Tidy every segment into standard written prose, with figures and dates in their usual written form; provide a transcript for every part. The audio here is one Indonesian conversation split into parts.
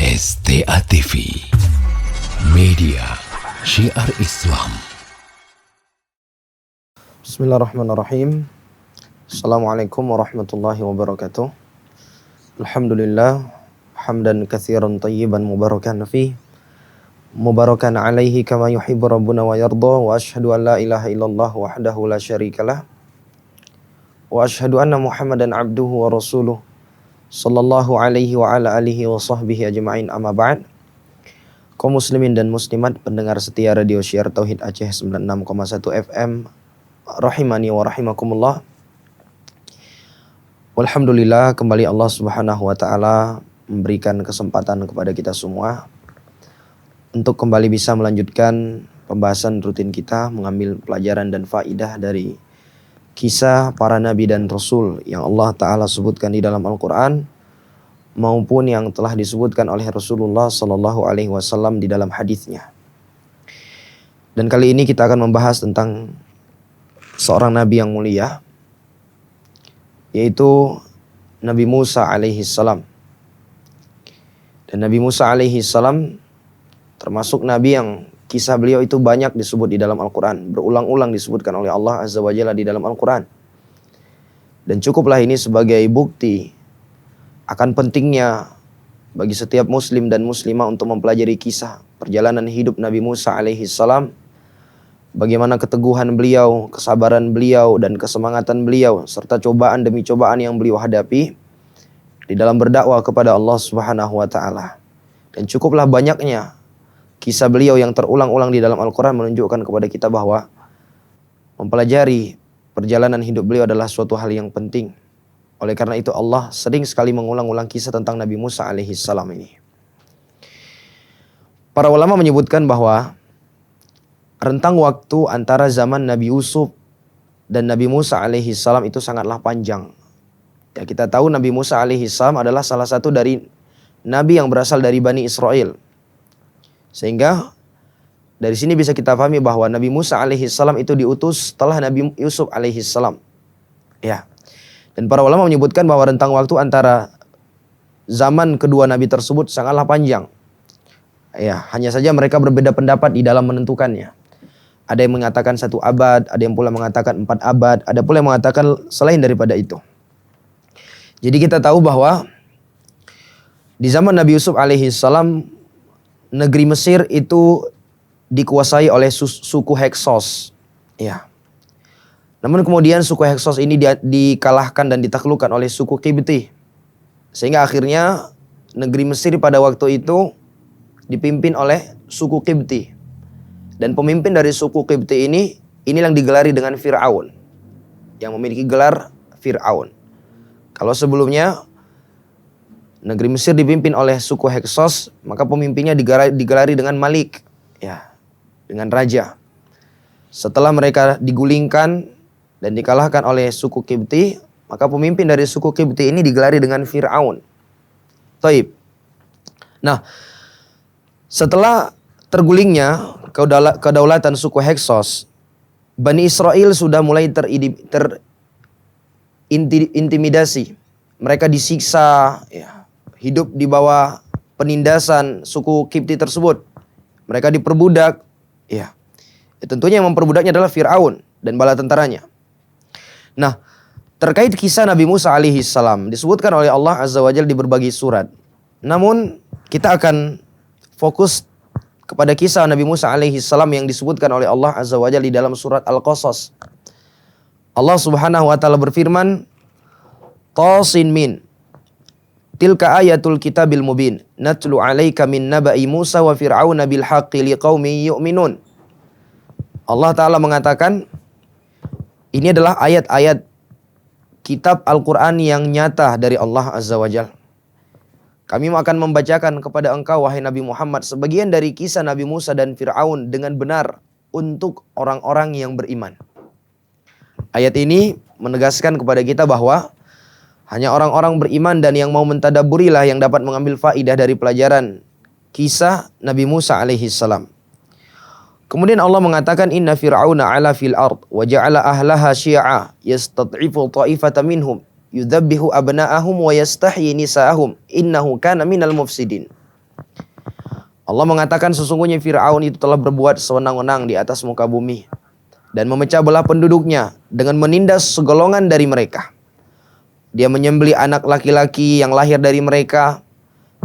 STA TV Media Syiar Islam. Bismillahirrahmanirrahim. Assalamualaikum warahmatullahi wabarakatuh. Alhamdulillah hamdan katsiran tayyiban mubarakan fi mubarakan alaihi kama yuhibbu rabbuna wa yarda, wa asyhadu an la ilaha illallah wahdahu la syarikalah wa asyhadu anna Muhammadan abduhu wa rasuluh sallallahu alaihi wa ala alihi wa sahbihi ajma'in, amma ba'd. Kaum muslimin dan muslimat pendengar setia Radio Syiar Tauhid Aceh 96,1 FM rahimani wa rahimakumullah. Alhamdulillah, kembali Allah Subhanahu wa taala memberikan kesempatan kepada kita semua untuk kembali bisa melanjutkan pembahasan rutin kita, mengambil pelajaran dan faidah dari kisah para nabi dan rasul yang Allah Ta'ala sebutkan di dalam Al-Quran maupun yang telah disebutkan oleh Rasulullah Sallallahu Alaihi Wasallam di dalam hadisnya. Dan kali ini kita akan membahas tentang seorang nabi yang mulia, yaitu Nabi Musa alaihi salam. Dan Nabi Musa alaihi salam termasuk nabi yang kisah beliau itu banyak disebut di dalam Al-Quran. Berulang-ulang disebutkan oleh Allah Azza wa Jalla di dalam Al-Quran. Dan cukuplah ini sebagai bukti akan pentingnya bagi setiap muslim dan muslimah untuk mempelajari kisah perjalanan hidup Nabi Musa alaihi salam. Bagaimana keteguhan beliau, kesabaran beliau, dan kesemangatan beliau, serta cobaan demi cobaan yang beliau hadapi di dalam berdakwah kepada Allah Subhanahu wa ta'ala. Dan cukuplah banyaknya kisah beliau yang terulang-ulang di dalam Al-Quran menunjukkan kepada kita bahwa mempelajari perjalanan hidup beliau adalah suatu hal yang penting. Oleh karena itu Allah sering sekali mengulang-ulang kisah tentang Nabi Musa alaihi salam ini. Para ulama menyebutkan bahwa rentang waktu antara zaman Nabi Yusuf dan Nabi Musa alaihi salam itu sangatlah panjang. Ya, kita tahu Nabi Musa alaihi salam adalah salah satu dari nabi yang berasal dari Bani Israel. Sehingga dari sini bisa kita pahami bahwa Nabi Musa alaihi salam itu diutus setelah Nabi Yusuf alaihi salam. Ya. Dan para ulama menyebutkan bahwa rentang waktu antara zaman kedua nabi tersebut sangatlah panjang. Ya, hanya saja mereka berbeda pendapat di dalam menentukannya. Ada yang mengatakan 1 abad, ada yang pula mengatakan 4 abad, ada pula yang mengatakan selain daripada itu. Jadi kita tahu bahwa di zaman Nabi Yusuf alaihi salam negeri Mesir itu dikuasai oleh suku Heksos. Ya. Namun kemudian suku Heksos ini dikalahkan dan ditaklukkan oleh suku Qibti. Sehingga akhirnya negeri Mesir pada waktu itu dipimpin oleh suku Qibti. Dan pemimpin dari suku Qibti ini, inilah yang digelari dengan Fir'aun. Yang memiliki gelar Fir'aun. Kalau sebelumnya negeri Mesir dipimpin oleh suku Heksos, maka pemimpinnya digelari dengan Malik, ya, dengan raja. Setelah mereka digulingkan dan dikalahkan oleh suku Qibti, maka pemimpin dari suku Qibti ini digelari dengan Fir'aun. Taib. Nah, setelah tergulingnya kedaulatan suku Heksos, Bani Israel sudah mulai terintimidasi. Mereka disiksa, ya, hidup di bawah penindasan suku Qibti tersebut. Mereka diperbudak. Ya. Tentunya yang memperbudaknya adalah Fir'aun dan bala tentaranya. Nah, terkait kisah Nabi Musa alaihi salam disebutkan oleh Allah Azza wa Jalla di berbagai surat. Namun kita akan fokus kepada kisah Nabi Musa alaihi salam yang disebutkan oleh Allah Azza wa Jalla di dalam surat Al-Qasas. Allah Subhanahu wa taala berfirman, Tasin min tilka ayatul kitabil mubin natlu alaika min naba'i Musa wa fir'auna bil haqqi liqaumin yu'minun. Allah Ta'ala mengatakan, ini adalah ayat-ayat kitab Al-Quran yang nyata dari Allah Azza wa Jalla. Kami akan membacakan kepada engkau wahai Nabi Muhammad sebagian dari kisah Nabi Musa dan Fir'aun dengan benar untuk orang-orang yang beriman. Ayat ini menegaskan kepada kita bahwa hanya orang-orang beriman dan yang mau mentadabburilah yang dapat mengambil faidah dari pelajaran kisah Nabi Musa alaihi salam. Kemudian Allah mengatakan, Inna fir'auna ala fil ard wa ja'ala ahlaha syi'a yastat'ifu ta'ifatan minhum yudhabbihu abna'ahum wa yastahyi nisa'ahum innahu kana minal mufsidin. Allah mengatakan sesungguhnya Fir'aun itu telah berbuat sewenang-wenang di atas muka bumi dan memecah belah penduduknya dengan menindas segolongan dari mereka. Dia menyembelih anak laki-laki yang lahir dari mereka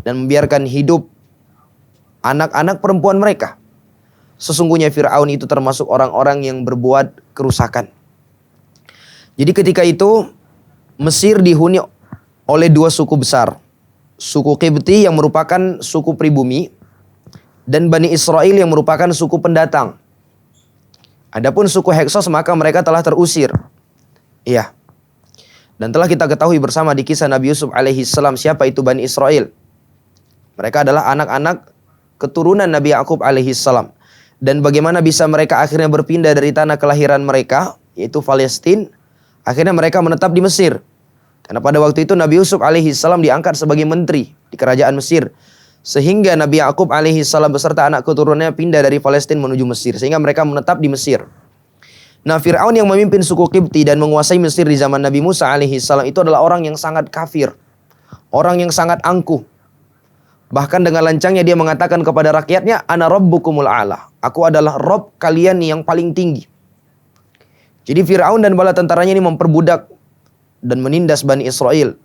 dan membiarkan hidup anak-anak perempuan mereka. Sesungguhnya Fir'aun itu termasuk orang-orang yang berbuat kerusakan. Jadi ketika itu Mesir dihuni oleh dua suku besar. Suku Qibti yang merupakan suku pribumi dan Bani Israel yang merupakan suku pendatang. Adapun suku Heksos maka mereka telah terusir. Iya. Dan telah kita ketahui bersama di kisah Nabi Yusuf alaihi salam siapa itu Bani Israel. Mereka adalah anak-anak keturunan Nabi Yakub alaihi salam. Dan bagaimana bisa mereka akhirnya berpindah dari tanah kelahiran mereka, yaitu Palestina, akhirnya mereka menetap di Mesir. Karena pada waktu itu Nabi Yusuf alaihi salam diangkat sebagai menteri di kerajaan Mesir. Sehingga Nabi Yakub alaihi salam beserta anak keturunannya pindah dari Palestina menuju Mesir. Sehingga mereka menetap di Mesir. Nah, Fir'aun yang memimpin suku Qibti dan menguasai Mesir di zaman Nabi Musa alaihi salam itu adalah orang yang sangat kafir. Orang yang sangat angkuh. Bahkan dengan lancangnya dia mengatakan kepada rakyatnya, Ana rabbukumul a'la. Aku adalah Rob kalian yang paling tinggi. Jadi Fir'aun dan bala tentaranya ini memperbudak dan menindas Bani Israel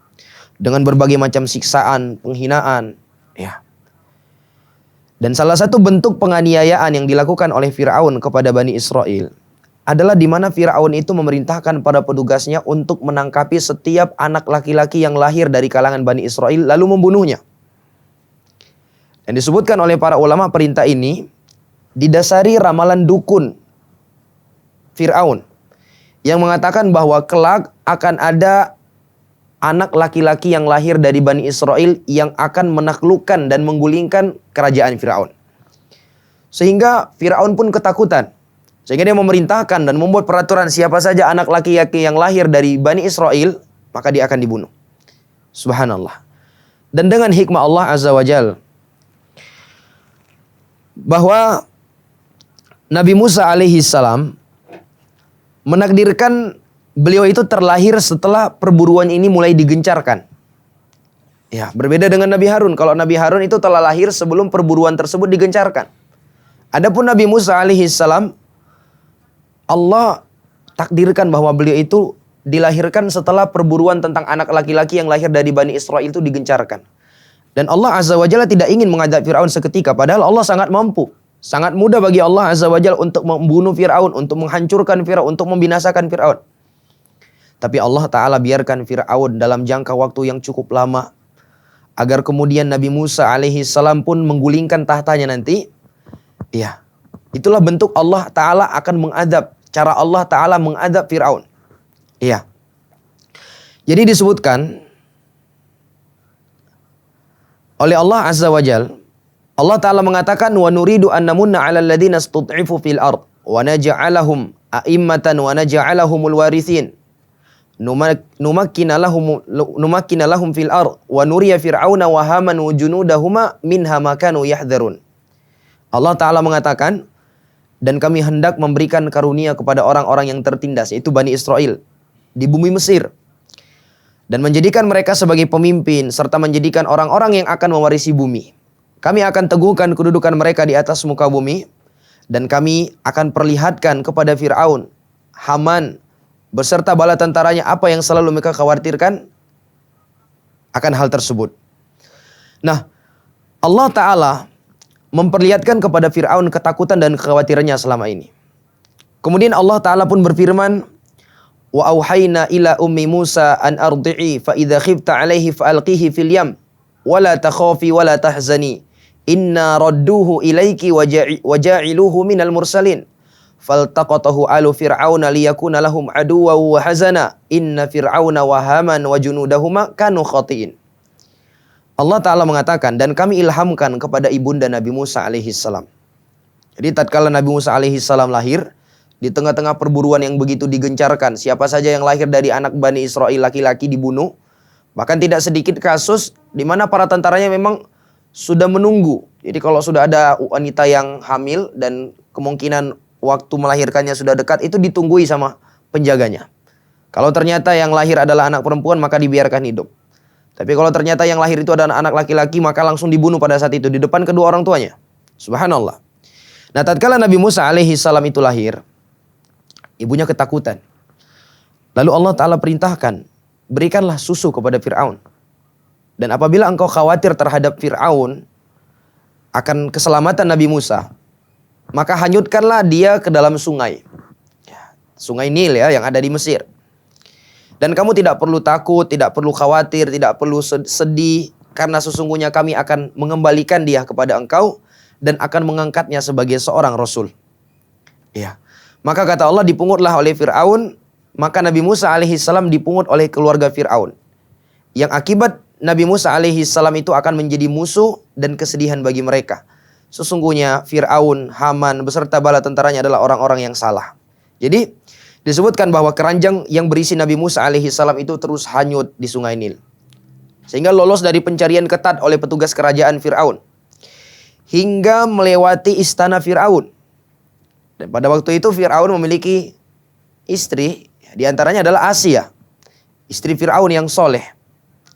dengan berbagai macam siksaan, penghinaan. Ya. Dan salah satu bentuk penganiayaan yang dilakukan oleh Fir'aun kepada Bani Israel adalah di mana Fir'aun itu memerintahkan pada petugasnya untuk menangkapi setiap anak laki-laki yang lahir dari kalangan Bani Israel lalu membunuhnya. Dan disebutkan oleh para ulama perintah ini didasari ramalan dukun Fir'aun yang mengatakan bahwa kelak akan ada anak laki-laki yang lahir dari Bani Israel yang akan menaklukkan dan menggulingkan kerajaan Fir'aun. Sehingga Fir'aun pun ketakutan. Sehingga dia memerintahkan dan membuat peraturan siapa saja anak laki-laki yang lahir dari Bani Israel, maka dia akan dibunuh. Subhanallah. Dan dengan hikmah Allah Azza wa Jal, bahwa Nabi Musa alaihi salam menakdirkan beliau itu terlahir setelah perburuan ini mulai digencarkan. Ya, berbeda dengan Nabi Harun. Kalau Nabi Harun itu telah lahir sebelum perburuan tersebut digencarkan. Adapun Nabi Musa alaihi salam, Allah takdirkan bahwa beliau itu dilahirkan setelah perburuan tentang anak laki-laki yang lahir dari Bani Israel itu digencarkan. Dan Allah Azza wa Jalla tidak ingin mengadab Fir'aun seketika. Padahal Allah sangat mampu. Sangat mudah bagi Allah Azza wa Jalla untuk membunuh Fir'aun, untuk menghancurkan Fir'aun, untuk membinasakan Fir'aun. Tapi Allah Ta'ala biarkan Fir'aun dalam jangka waktu yang cukup lama. Agar kemudian Nabi Musa alaihi salam pun menggulingkan tahtanya nanti. Iya. Itulah bentuk Allah Ta'ala akan mengadab. Cara Allah Ta'ala mengadab Fir'aun. Iya. Jadi disebutkan oleh Allah Azza wa Jal, Allah Ta'ala mengatakan, wa nuridu an namunna 'alal ladzina istud'ifu fil ard wa naj'alahum a'immatan wa naj'alahumul warithin numakkina lahum fil ard wa nuriya fir'auna wa haman wa junudahuma minha ma kanu yahdharun. Allah Ta'ala mengatakan, dan kami hendak memberikan karunia kepada orang-orang yang tertindas, yaitu Bani Israel, di bumi Mesir. Dan menjadikan mereka sebagai pemimpin, serta menjadikan orang-orang yang akan mewarisi bumi. Kami akan teguhkan kedudukan mereka di atas muka bumi. Dan kami akan perlihatkan kepada Fir'aun, Haman, beserta bala tentaranya apa yang selalu mereka khawatirkan akan hal tersebut. Nah, Allah Ta'ala memperlihatkan kepada Fir'aun ketakutan dan kekhawatirannya selama ini. Kemudian Allah Ta'ala pun berfirman, wa auhayna ila ummi Musa an ardi'i fa idza khifta 'alaihi fa alqihi fil yam wa la takhafi wa la tahzani inna radduhu ilaiki wa ja'iluhu minal mursalin faltaqatahu alu fir'auna liyakuna lahum aduwwan wa hazana inna fir'auna wa haman wa junudahuma kanu khati'in. Allah Ta'ala mengatakan, dan kami ilhamkan kepada ibunda Nabi Musa alaihi salam. Jadi tatkala Nabi Musa alaihi salam lahir, di tengah-tengah perburuan yang begitu digencarkan, siapa saja yang lahir dari anak Bani Israel laki-laki dibunuh. Bahkan tidak sedikit kasus di mana para tentaranya memang sudah menunggu. Jadi kalau sudah ada wanita yang hamil dan kemungkinan waktu melahirkannya sudah dekat, itu ditunggui sama penjaganya. Kalau ternyata yang lahir adalah anak perempuan, maka dibiarkan hidup. Tapi kalau ternyata yang lahir itu adalah anak laki-laki, maka langsung dibunuh pada saat itu di depan kedua orang tuanya. Subhanallah. Nah, tatkala Nabi Musa alaihi salam itu lahir, ibunya ketakutan. Lalu Allah Ta'ala perintahkan, berikanlah susu kepada Fir'aun. Dan apabila engkau khawatir terhadap Fir'aun akan keselamatan Nabi Musa, maka hanyutkanlah dia ke dalam sungai. Sungai Nil ya, yang ada di Mesir. Dan kamu tidak perlu takut, tidak perlu khawatir, tidak perlu sedih, karena sesungguhnya kami akan mengembalikan dia kepada engkau dan akan mengangkatnya sebagai seorang Rasul. Ya. Maka kata Allah, dipungutlah oleh Fir'aun, maka Nabi Musa alaihi salam dipungut oleh keluarga Fir'aun. Yang akibat Nabi Musa alaihi salam itu akan menjadi musuh dan kesedihan bagi mereka. Sesungguhnya Fir'aun, Haman beserta bala tentaranya adalah orang-orang yang salah. Jadi disebutkan bahwa keranjang yang berisi Nabi Musa alaihi salam itu terus hanyut di sungai Nil. Sehingga lolos dari pencarian ketat oleh petugas kerajaan Fir'aun. Hingga melewati istana Fir'aun. Dan pada waktu itu Fir'aun memiliki istri, di antaranya adalah Asia, istri Fir'aun yang soleh,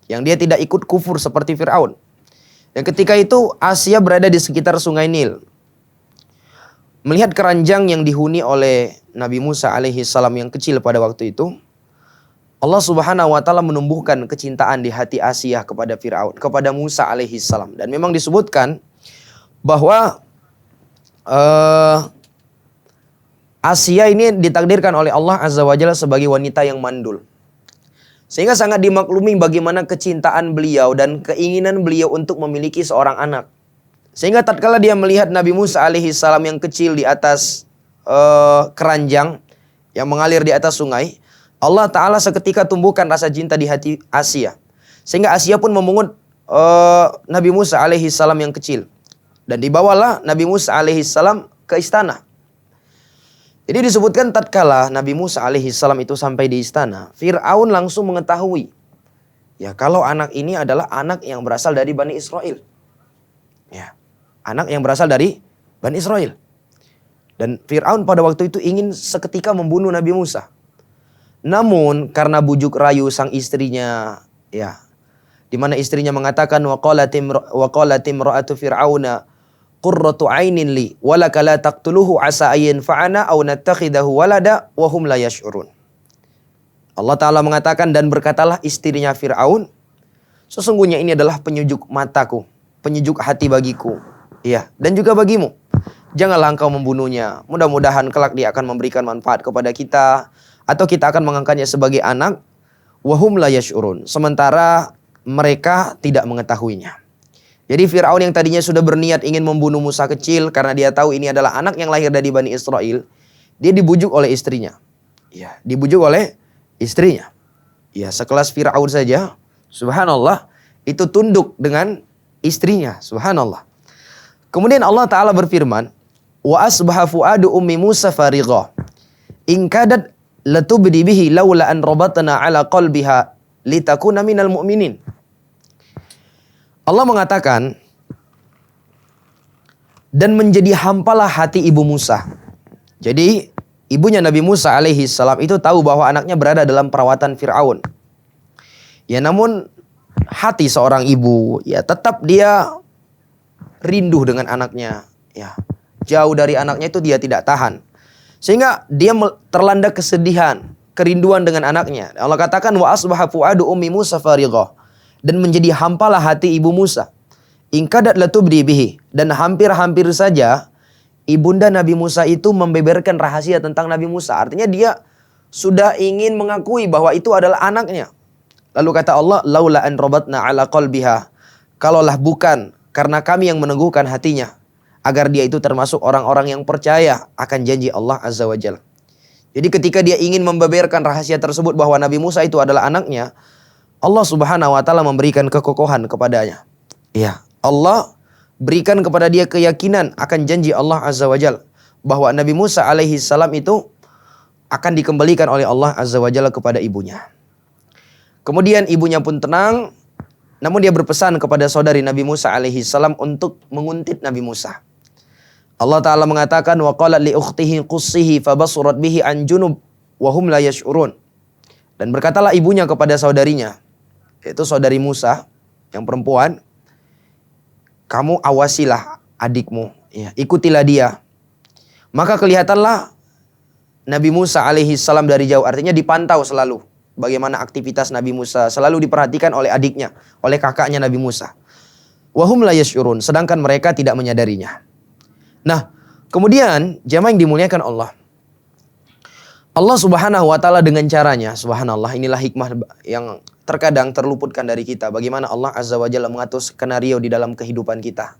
yang dia tidak ikut kufur seperti Fir'aun. Dan ketika itu Asia berada di sekitar sungai Nil. Melihat keranjang yang dihuni oleh Nabi Musa alaihi salam yang kecil pada waktu itu, Allah Subhanahu wa taala menumbuhkan kecintaan di hati Asia kepada Fir'aun, kepada Musa alaihi salam. Dan memang disebutkan bahwa Asia ini ditakdirkan oleh Allah Azza wa Jalla sebagai wanita yang mandul. Sehingga sangat dimaklumi bagaimana kecintaan beliau dan keinginan beliau untuk memiliki seorang anak. Sehingga tatkala dia melihat Nabi Musa alaihi salam yang kecil di atas keranjang yang mengalir di atas sungai, Allah Ta'ala seketika tumbuhkan rasa cinta di hati Asia. Sehingga Asia pun memungut Nabi Musa alaihi salam yang kecil. Dan dibawalah Nabi Musa alaihi salam ke istana. Jadi disebutkan tatkala Nabi Musa alaihi salam itu sampai di istana, Fir'aun langsung mengetahui, ya, kalau anak ini adalah anak yang berasal dari Bani Israel. Ya, anak yang berasal dari Bani Israel. Dan Fir'aun pada waktu itu ingin seketika membunuh Nabi Musa. Namun karena bujuk rayu sang istrinya, ya, di mana istrinya mengatakan waqalat imra'atu fir'auna qurratu 'ainin li walaka la taqtuluhu asa ayyan fa'ana aw nattakhidahu walada wa hum la yash'urun. Allah Ta'ala mengatakan, dan berkatalah istrinya Fir'aun, sesungguhnya ini adalah penyejuk mataku, penyejuk hati bagiku, ya, dan juga bagimu. Janganlah engkau membunuhnya. Mudah-mudahan kelak dia akan memberikan manfaat kepada kita, atau kita akan mengangkatnya sebagai anak. Wa hum la yash'urun. Sementara mereka tidak mengetahuinya. Jadi Fir'aun yang tadinya sudah berniat ingin membunuh Musa kecil karena dia tahu ini adalah anak yang lahir dari Bani Israel, dia dibujuk oleh istrinya. Ya, dibujuk oleh istrinya. Ya, sekelas Fir'aun saja, subhanallah, itu tunduk dengan istrinya, subhanallah. Kemudian Allah Ta'ala berfirman, wa asbaha fuadu ummi Musa farigha in kadat latubdi bihi laula an rabatna ala qalbiha litakuna minal mu'minin. Allah mengatakan, dan menjadi hampalah hati ibu Musa. Jadi ibunya Nabi Musa alaihi salam itu tahu bahwa anaknya berada dalam perawatan Fir'aun. Ya, namun hati seorang ibu, ya, tetap dia rindu dengan anaknya. Ya, jauh dari anaknya itu dia tidak tahan. Sehingga dia terlanda kesedihan, kerinduan dengan anaknya. Allah katakan wa asbaha fuadu ummi Musa farigha, dan menjadi hampalah hati ibu Musa. Ingkadat latubdi bihi, dan hampir-hampir saja ibunda Nabi Musa itu membeberkan rahasia tentang Nabi Musa. Artinya dia sudah ingin mengakui bahwa itu adalah anaknya. Lalu kata Allah, laula an rabatna ala qalbiha, kalaulah bukan karena kami yang meneguhkan hatinya, agar dia itu termasuk orang-orang yang percaya akan janji Allah Azza wa Jalla. Jadi ketika dia ingin membeberkan rahasia tersebut bahwa Nabi Musa itu adalah anaknya, Allah Subhanahu wa taala memberikan kekokohan kepadanya. Ya, Allah berikan kepada dia keyakinan akan janji Allah Azza wa Jalla bahwa Nabi Musa alaihi salam itu akan dikembalikan oleh Allah Azza wa Jalla kepada ibunya. Kemudian ibunya pun tenang, namun dia berpesan kepada saudari Nabi Musa alaihi salam untuk menguntit Nabi Musa. Allah Ta'ala mengatakan wa qalat li ukhtihi qussihi fabasurat bihi an junub wa hum la yash'urun. Dan berkatalah ibunya kepada saudarinya, yaitu saudari Musa yang perempuan, kamu awasilah adikmu, Ya, ikutilah dia. Maka kelihatanlah Nabi Musa alaihi salam dari jauh. Artinya dipantau selalu. Bagaimana aktivitas Nabi Musa. Selalu diperhatikan oleh adiknya. Oleh kakaknya Nabi Musa. Wahum la yash'urun. Sedangkan mereka tidak menyadarinya. Nah, kemudian jamaah yang dimuliakan Allah. Allah subhanahu wa ta'ala dengan caranya. Subhanallah, inilah hikmah yang terkadang terluputkan dari kita. Bagaimana Allah azza wa jalla mengatur skenario di dalam kehidupan kita.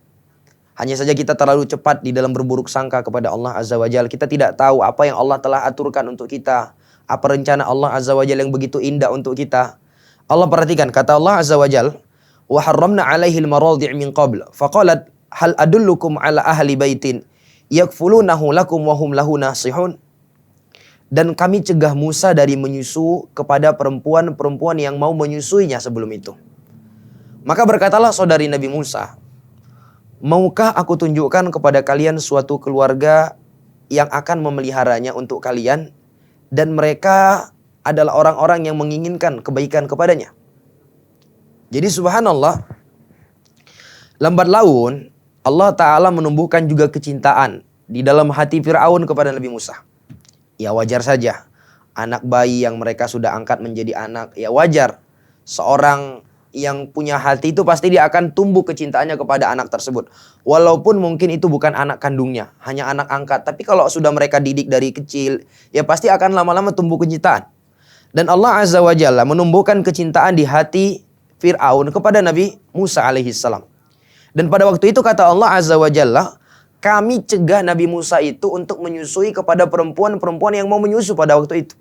Hanya saja kita terlalu cepat di dalam berburuk sangka kepada Allah azza wa jalla. Kita tidak tahu apa yang Allah telah aturkan untuk kita. Apa rencana Allah azza wa jalla yang begitu indah untuk kita. Allah perhatikan, kata Allah azza wa jalla, wa harramna 'alaihi al-maradi' min qabl faqalat hal adullukum 'ala ahli baitin yakfulunahu lakum wa hum lahu nasihun. Dan kami cegah Musa dari menyusu kepada perempuan-perempuan yang mau menyusuinya sebelum itu. Maka berkatalah saudari Nabi Musa, maukah aku tunjukkan kepada kalian suatu keluarga yang akan memeliharanya untuk kalian, dan mereka adalah orang-orang yang menginginkan kebaikan kepadanya. Jadi subhanallah, lambat laun Allah Ta'ala menumbuhkan juga kecintaan di dalam hati Fir'aun kepada Nabi Musa. Ya wajar saja, anak bayi yang mereka sudah angkat menjadi anak, ya wajar. Seorang yang punya hati itu pasti dia akan tumbuh kecintaannya kepada anak tersebut. Walaupun mungkin itu bukan anak kandungnya, hanya anak angkat. Tapi kalau sudah mereka didik dari kecil, ya pasti akan lama-lama tumbuh kecintaan. Dan Allah Azza wa Jalla menumbuhkan kecintaan di hati Fir'aun kepada Nabi Musa alaihi salam. Dan pada waktu itu kata Allah Azza wa Jalla, kami cegah Nabi Musa itu untuk menyusui kepada perempuan-perempuan yang mau menyusu pada waktu itu.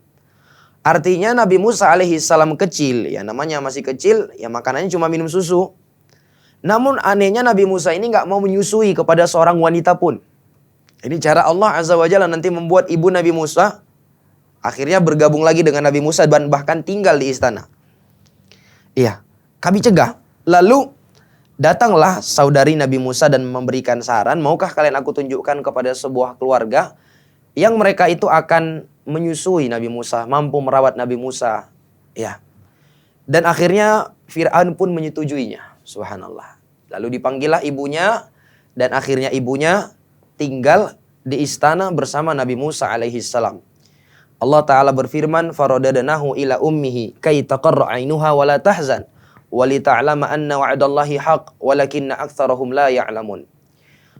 Artinya Nabi Musa alaihi salam kecil, ya namanya masih kecil, ya makanannya cuma minum susu. Namun anehnya Nabi Musa ini nggak mau menyusui kepada seorang wanita pun. Ini cara Allah Azza wa Jalla nanti membuat ibu Nabi Musa akhirnya bergabung lagi dengan Nabi Musa dan bahkan tinggal di istana. Iya, kami cegah. Lalu datanglah saudari Nabi Musa dan memberikan saran, maukah kalian aku tunjukkan kepada sebuah keluarga yang mereka itu akan menyusui Nabi Musa, mampu merawat Nabi Musa. Ya. Dan akhirnya Fir'aun pun menyetujuinya. Subhanallah. Lalu dipanggillah ibunya dan akhirnya ibunya tinggal di istana bersama Nabi Musa alaihi salam. Allah Ta'ala berfirman, faradadnahu ila ummihi kay taqarra 'ainuha wa la tahzan. وَلِتَعْلَمَ أَنَّ وَعْدَ اللَّهِ حَقٌّ وَلَكِنَّ أَكْثَرَهُمْ لَا يَعْلَمُونَ.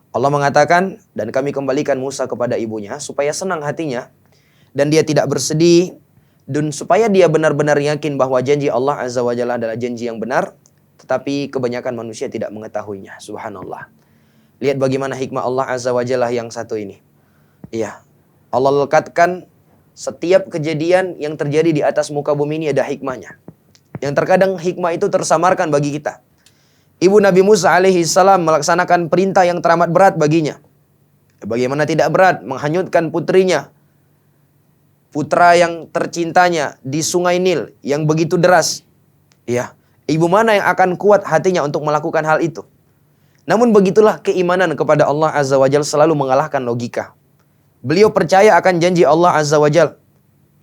Allah mengatakan, dan kami kembalikan Musa kepada ibunya supaya senang hatinya dan dia tidak bersedih, dan supaya dia benar-benar yakin bahwa janji Allah Azza wa Jalla adalah janji yang benar, tetapi kebanyakan manusia tidak mengetahuinya. Subhanallah. Lihat bagaimana hikmah Allah Azza wa Jalla yang satu ini. Iya. Allah lekatkan setiap kejadian yang terjadi di atas muka bumi ini ada hikmahnya. Yang terkadang hikmah itu tersamarkan bagi kita. Ibu Nabi Musa alaihi salam melaksanakan perintah yang teramat berat baginya. Bagaimana tidak berat menghanyutkan putrinya, putra yang tercintanya di sungai Nil yang begitu deras. Ya, ibu mana yang akan kuat hatinya untuk melakukan hal itu? Namun begitulah keimanan kepada Allah Azza wa Jalla selalu mengalahkan logika. Beliau percaya akan janji Allah Azza wa Jalla.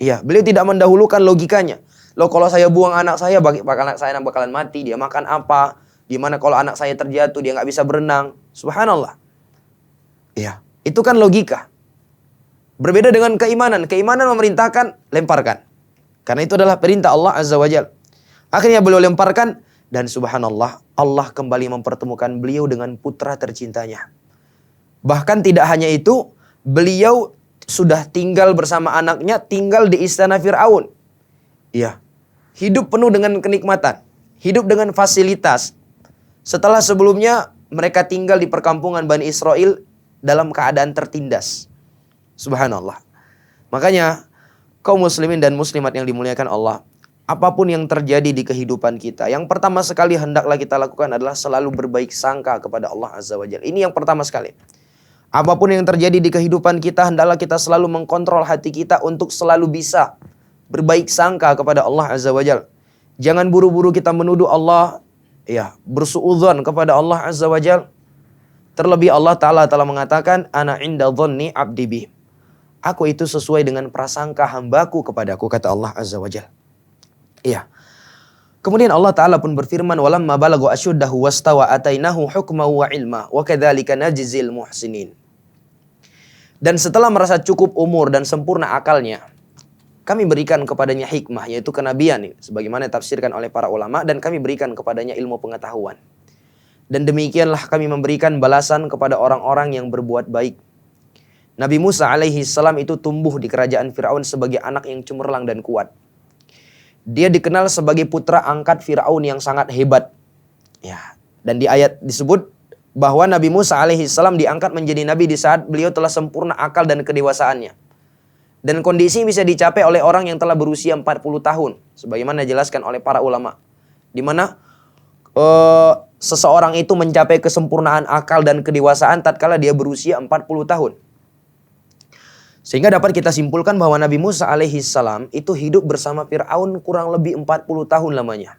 Iya, beliau tidak mendahulukan logikanya. Loh kalau saya buang anak saya, anak saya bakalan mati, dia makan apa? Gimana kalau anak saya terjatuh, dia nggak bisa berenang? Subhanallah. Iya, itu kan logika. Berbeda dengan keimanan. Keimanan memerintahkan, lemparkan. Karena itu adalah perintah Allah Azza wa Jalla. Akhirnya beliau lemparkan, dan subhanallah, Allah kembali mempertemukan beliau dengan putra tercintanya. Bahkan tidak hanya itu, beliau sudah tinggal bersama anaknya, tinggal di istana Fir'aun. Iya. Hidup penuh dengan kenikmatan. Hidup dengan fasilitas. Setelah sebelumnya mereka tinggal di perkampungan Bani Israel dalam keadaan tertindas. Subhanallah. Makanya kaum muslimin dan muslimat yang dimuliakan Allah, apapun yang terjadi di kehidupan kita, yang pertama sekali hendaklah kita lakukan adalah selalu berbaik sangka kepada Allah Azza wa Jalla. Ini yang pertama sekali. Apapun yang terjadi di kehidupan kita, hendaklah kita selalu mengkontrol hati kita untuk selalu bisa berbaik sangka kepada Allah Azza wa Jalla. Jangan buru-buru kita menuduh Allah, ya, bersuudzon kepada Allah Azza wa Jalla. Terlebih Allah Ta'ala telah mengatakan, ana inda dhanni abdi bi. Aku itu sesuai dengan prasangka hambaku kepadaku, kata Allah Azza wa Jalla. Iya. Kemudian Allah Ta'ala pun berfirman, walamma balagha asyuddahu wastawa atainahu hukma wa ilma wa kadzalika najzil muhsinin. Dan setelah merasa cukup umur dan sempurna akalnya, kami berikan kepadanya hikmah, yaitu kenabian, sebagaimana ditafsirkan oleh para ulama, dan kami berikan kepadanya ilmu pengetahuan. Dan demikianlah kami memberikan balasan kepada orang-orang yang berbuat baik. Nabi Musa alaihi salam itu tumbuh di kerajaan Fir'aun sebagai anak yang cemerlang dan kuat. Dia dikenal sebagai putra angkat Fir'aun yang sangat hebat. Ya, dan di ayat disebut bahwa Nabi Musa alaihi salam diangkat menjadi nabi di saat beliau telah sempurna akal dan kedewasaannya. Dan kondisi bisa dicapai oleh orang yang telah berusia 40 tahun. Sebagaimana dijelaskan oleh para ulama. Di mana seseorang itu mencapai kesempurnaan akal dan kedewasaan tatkala dia berusia 40 tahun. Sehingga dapat kita simpulkan bahwa Nabi Musa alaihi salam itu hidup bersama Fir'aun kurang lebih 40 tahun lamanya.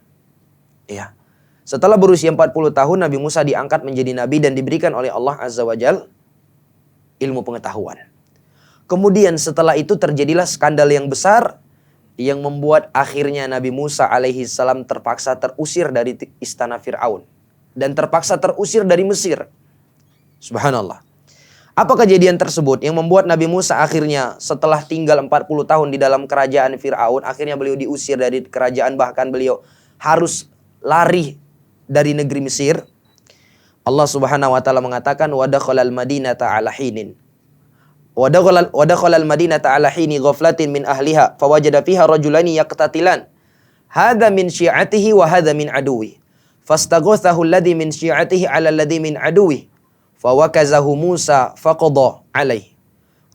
Ya. Setelah berusia 40 tahun Nabi Musa diangkat menjadi nabi dan diberikan oleh Allah Azza wa Jal ilmu pengetahuan. Kemudian setelah itu terjadilah skandal yang besar yang membuat akhirnya Nabi Musa alaihi salam terpaksa terusir dari istana Fir'aun dan terpaksa terusir dari Mesir. Subhanallah. Apa kejadian tersebut yang membuat Nabi Musa akhirnya setelah tinggal 40 tahun di dalam kerajaan Fir'aun, akhirnya beliau diusir dari kerajaan, bahkan beliau harus lari dari negeri Mesir? Allah Subhanahu wa taala mengatakan wa dakhalal madinata ala hinin. Wa dakhalal madinata ala hini ghaflatin min ahliha fawajada fiha rajulani yaqtatilan. Hadza min syi'atihi wa hadza min aduwi. Fastaghothahu alladhi min syi'atihi ala alladhi min aduwi. Fawakazahu Musa faqadha alaih.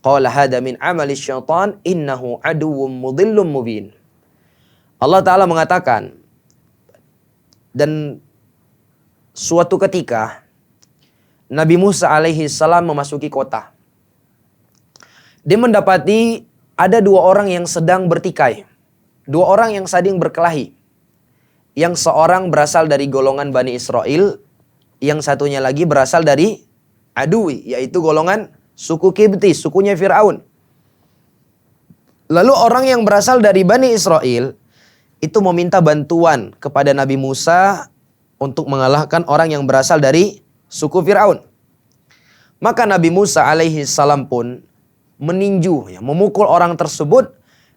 Qala hadha min amali syaitan innahu aduwwum mudhillum mubin. Allah Ta'ala mengatakan, dan suatu ketika Nabi Musa alaihi salam memasuki kota. Dia mendapati ada dua orang yang sedang bertikai. Dua orang yang saling berkelahi. Yang seorang berasal dari golongan Bani Israel, yang satunya lagi berasal dari Adui, yaitu golongan suku Kibti, sukunya Fir'aun. Lalu orang yang berasal dari Bani Israel itu meminta bantuan kepada Nabi Musa untuk mengalahkan orang yang berasal dari suku Fir'aun. Maka Nabi Musa alaihi salam pun meninju, memukul orang tersebut,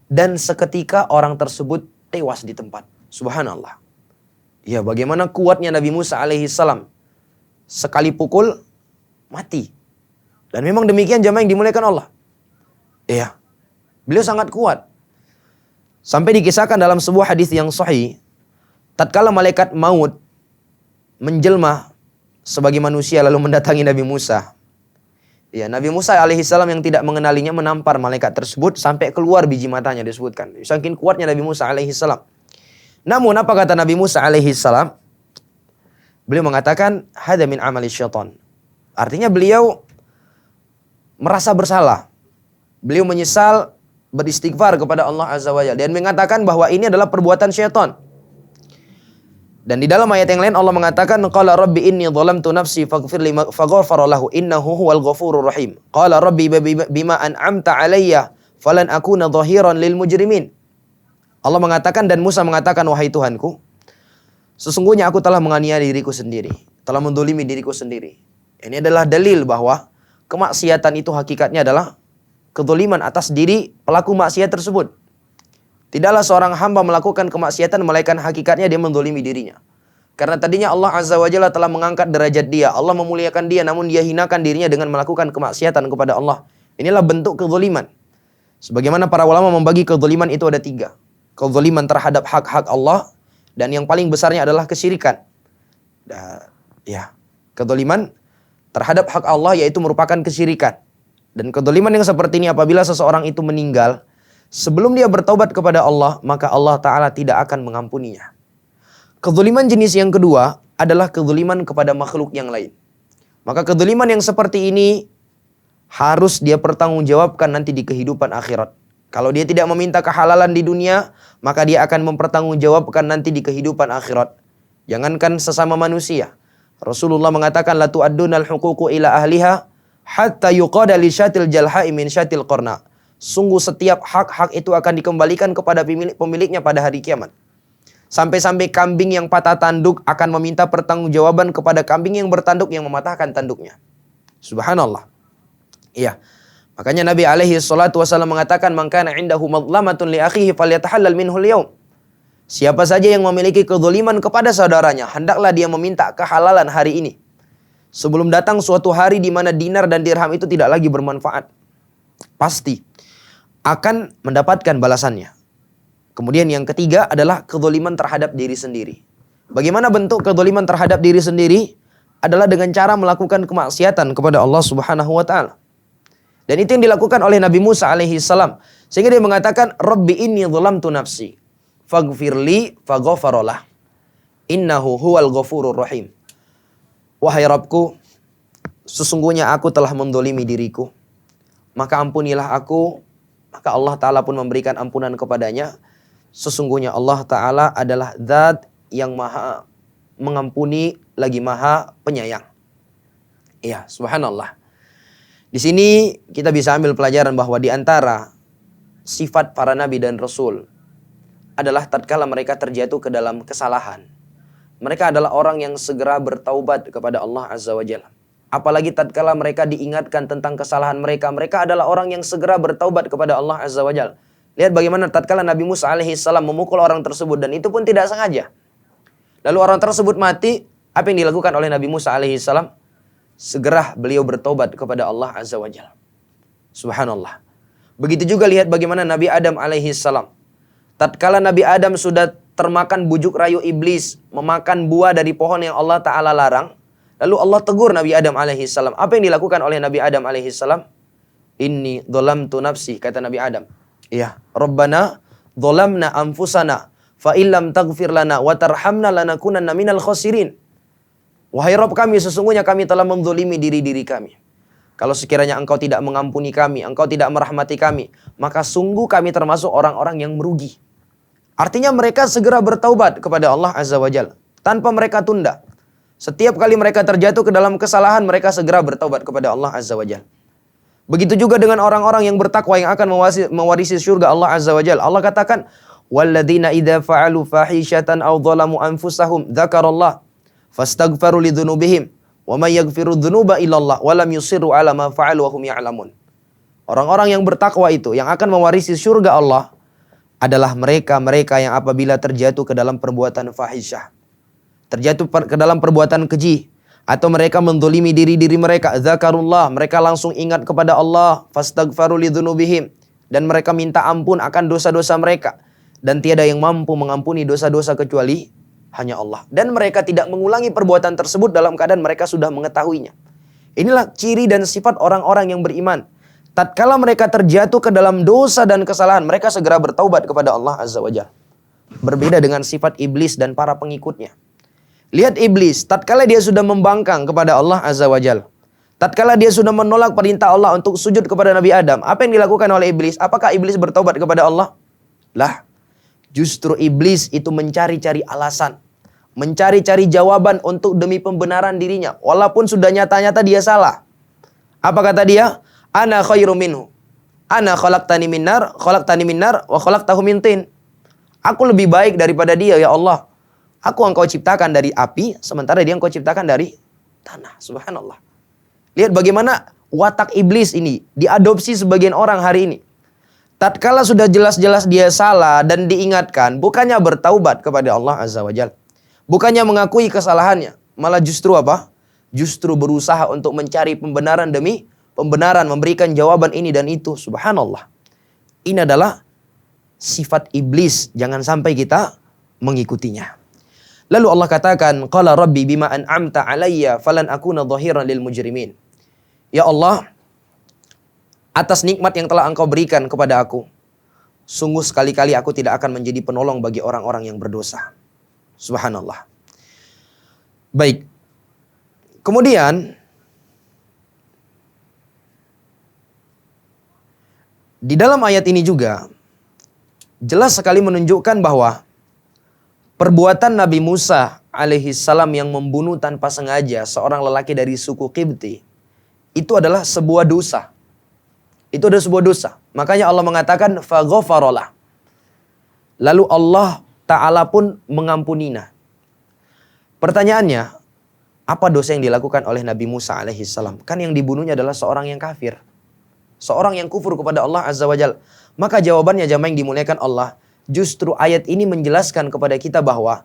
dan seketika orang tersebut tewas di tempat. Subhanallah. Ya, bagaimana kuatnya Nabi Musa alaihi salam. Sekali pukul mati. Dan memang demikian jamaah yang dimuliakan Allah. Iya. Beliau sangat kuat. Sampai dikisahkan dalam sebuah hadis yang sahih, tatkala malaikat maut menjelma sebagai manusia lalu mendatangi Nabi Musa. Ya, Nabi Musa alaihissalam yang tidak mengenalinya menampar malaikat tersebut sampai keluar biji matanya, disebutkan. Saking kuatnya Nabi Musa alaihissalam. Namun apa kata Nabi Musa alaihissalam? Beliau mengatakan, hadza min amali syaitan. Artinya beliau merasa bersalah. Beliau menyesal, beristighfar kepada Allah Azza wa Jalla dan mengatakan bahwa ini adalah perbuatan syaitan. Dan di dalam ayat yang lain Allah mengatakan, qala rabbi inni dhalamtu nafsi faghfir li faghfara lahu innahu huwal ghafurur rahim. Qala rabbi bima an'amta alayya falan akuna dhahiran lil mujrimin. Allah mengatakan, dan Musa mengatakan, wahai Tuhanku, sesungguhnya aku telah menganiaya diriku sendiri, telah mendolimi diriku sendiri. Ini adalah dalil bahwa kemaksiatan itu hakikatnya adalah kezaliman atas diri pelaku maksiat tersebut. Tidaklah seorang hamba melakukan kemaksiatan melainkan hakikatnya dia mendolimi dirinya. Karena tadinya Allah Azza wa Jalla telah mengangkat derajat dia, Allah memuliakan dia, namun dia hinakan dirinya dengan melakukan kemaksiatan kepada Allah. Inilah bentuk kezaliman. Sebagaimana para ulama membagi kezaliman itu ada 3. Kezaliman terhadap hak-hak Allah, dan yang paling besarnya adalah kesyirikan. Kezaliman terhadap hak Allah yaitu merupakan kesyirikan. Dan kezaliman yang seperti ini apabila seseorang itu meninggal sebelum dia bertaubat kepada Allah, maka Allah Ta'ala tidak akan mengampuninya. Kezaliman jenis yang kedua adalah kezaliman kepada makhluk yang lain. Maka kezaliman yang seperti ini harus dia pertanggungjawabkan nanti di kehidupan akhirat. Kalau dia tidak meminta kehalalan di dunia, maka dia akan mempertanggungjawabkan nanti di kehidupan akhirat. Jangankan sesama manusia. Rasulullah mengatakan, la tu'addunal huququ ila ahliha hatta yuqada li syatil jalha'i min syatil qarna. Sungguh setiap hak-hak itu akan dikembalikan kepada pemiliknya pada hari kiamat. Sampai-sampai kambing yang patah tanduk akan meminta pertanggungjawaban kepada kambing yang bertanduk yang mematahkan tanduknya. Subhanallah. Iya. Makanya Nabi alaihi salatu wasallam mengatakan, "Man kana 'indahu madlamatun li akhihi falyatahallal minhu al-yaum." Siapa saja yang memiliki kezaliman kepada saudaranya, hendaklah dia meminta kehalalan hari ini. Sebelum datang suatu hari di mana dinar dan dirham itu tidak lagi bermanfaat. Pasti akan mendapatkan balasannya. Kemudian yang ketiga adalah kezaliman terhadap diri sendiri. Bagaimana bentuk kezaliman terhadap diri sendiri? Adalah dengan cara melakukan kemaksiatan kepada Allah Subhanahu wa taala. Dan itu yang dilakukan oleh Nabi Musa alaihi salam. Sehingga dia mengatakan, "Rabbi inni zalamtu nafsi, faghfirli faghfaralah. Innahu huwal ghafurur rahim." Wahai Rabbku, sesungguhnya aku telah mendolimi diriku. Maka ampunilah aku. Maka Allah Ta'ala pun memberikan ampunan kepadanya. Sesungguhnya Allah Ta'ala adalah zat yang maha mengampuni lagi maha penyayang. Iya, subhanallah. Di sini kita bisa ambil pelajaran bahwa di antara sifat para nabi dan rasul adalah tatkala mereka terjatuh ke dalam kesalahan, mereka adalah orang yang segera bertaubat kepada Allah Azza wa Jalla. Apalagi tatkala mereka diingatkan tentang kesalahan mereka, mereka adalah orang yang segera bertaubat kepada Allah Azza wa Jalla. Lihat bagaimana tatkala Nabi Musa alaihi salam memukul orang tersebut dan itu pun tidak sengaja. Lalu orang tersebut mati, apa yang dilakukan oleh Nabi Musa alaihi salam? Segera beliau bertobat kepada Allah Azza wa Jalla. Subhanallah. Begitu juga lihat bagaimana Nabi Adam alaihi salam. Tatkala Nabi Adam sudah termakan bujuk rayu iblis, memakan buah dari pohon yang Allah Ta'ala larang, lalu Allah tegur Nabi Adam alaihi salam. Apa yang dilakukan oleh Nabi Adam alaihi salam? Inni dzalamtu nafsi, kata Nabi Adam. Iya, Rabbana dzalamna anfusana fa illam taghfir lana wa tarhamna lanakunanna minal khasirin. Wahai Rabb kami, sesungguhnya kami telah menzalimi diri-diri kami. Kalau sekiranya Engkau tidak mengampuni kami, Engkau tidak merahmati kami, maka sungguh kami termasuk orang-orang yang merugi. Artinya mereka segera bertaubat kepada Allah Azza wa Jalla tanpa mereka tunda. Setiap kali mereka terjatuh ke dalam kesalahan, mereka segera bertaubat kepada Allah Azza wa Jalla. Begitu juga dengan orang-orang yang bertakwa yang akan mewarisi surga Allah Azza wa Jalla. Allah katakan, "Walladzina idza fa'alu fahishatan aw dhalamu anfusahum dzakarallah fastaghfaru lidzunubihim wa may yaghfiru dzunuba illallah wa lam yusirru 'ala ma fa'alu wa hum ya'lamun." Orang-orang yang bertakwa itu yang akan mewarisi surga Allah adalah mereka yang apabila terjatuh ke dalam perbuatan fahisyah, terjatuh ke dalam perbuatan keji, atau mereka menzalimi diri-diri mereka, zakarullah, mereka langsung ingat kepada Allah, fastaghfaru lidzunubihim, dan mereka minta ampun akan dosa-dosa mereka, dan tiada yang mampu mengampuni dosa-dosa kecuali hanya Allah, dan mereka tidak mengulangi perbuatan tersebut dalam keadaan mereka sudah mengetahuinya. Inilah ciri dan sifat orang-orang yang beriman. Tatkala mereka terjatuh ke dalam dosa dan kesalahan, mereka segera bertaubat kepada Allah Azza wa Jalla. Berbeda dengan sifat iblis dan para pengikutnya. Lihat iblis, tatkala dia sudah membangkang kepada Allah Azza wa Jalla, tatkala dia sudah menolak perintah Allah untuk sujud kepada Nabi Adam, apa yang dilakukan oleh iblis? Apakah iblis bertaubat kepada Allah? Lah, justru iblis itu mencari-cari alasan, mencari-cari jawaban untuk demi pembenaran dirinya, walaupun sudah nyata-nyata dia salah. Apa kata dia? Ana khairum minhu. Ana khalaqtani min nar wa khalaqtahu min tin. Aku lebih baik daripada dia, ya Allah. Aku Engkau ciptakan dari api, sementara dia Engkau ciptakan dari tanah. Subhanallah. Lihat bagaimana watak iblis ini diadopsi sebagian orang hari ini. Tatkala sudah jelas-jelas dia salah dan diingatkan, bukannya bertaubat kepada Allah Azza wa Jalla, bukannya mengakui kesalahannya, malah justru apa? Justru berusaha untuk mencari pembenaran demi pembenaran, memberikan jawaban ini dan itu. Subhanallah. Ini adalah sifat iblis. Jangan sampai kita mengikutinya. Lalu Allah katakan, qala rabbi bima an'amta alayya falan akuna dhahiran lil mujrimin. Ya Allah, atas nikmat yang telah Engkau berikan kepada aku, sungguh sekali-kali aku tidak akan menjadi penolong bagi orang-orang yang berdosa. Subhanallah. Baik. Kemudian di dalam ayat ini juga jelas sekali menunjukkan bahwa perbuatan Nabi Musa alaihi salam yang membunuh tanpa sengaja seorang lelaki dari suku Qibti itu adalah sebuah dosa. Itu adalah sebuah dosa. Makanya Allah mengatakan faghfaralah. Lalu Allah Ta'ala pun mengampuninya. Pertanyaannya, apa dosa yang dilakukan oleh Nabi Musa alaihissalam? Kan yang dibunuhnya adalah seorang yang kafir. Seorang yang kufur kepada Allah Azza wa Jal. Maka jawabannya jamaah yang dimuliakan Allah, justru ayat ini menjelaskan kepada kita bahwa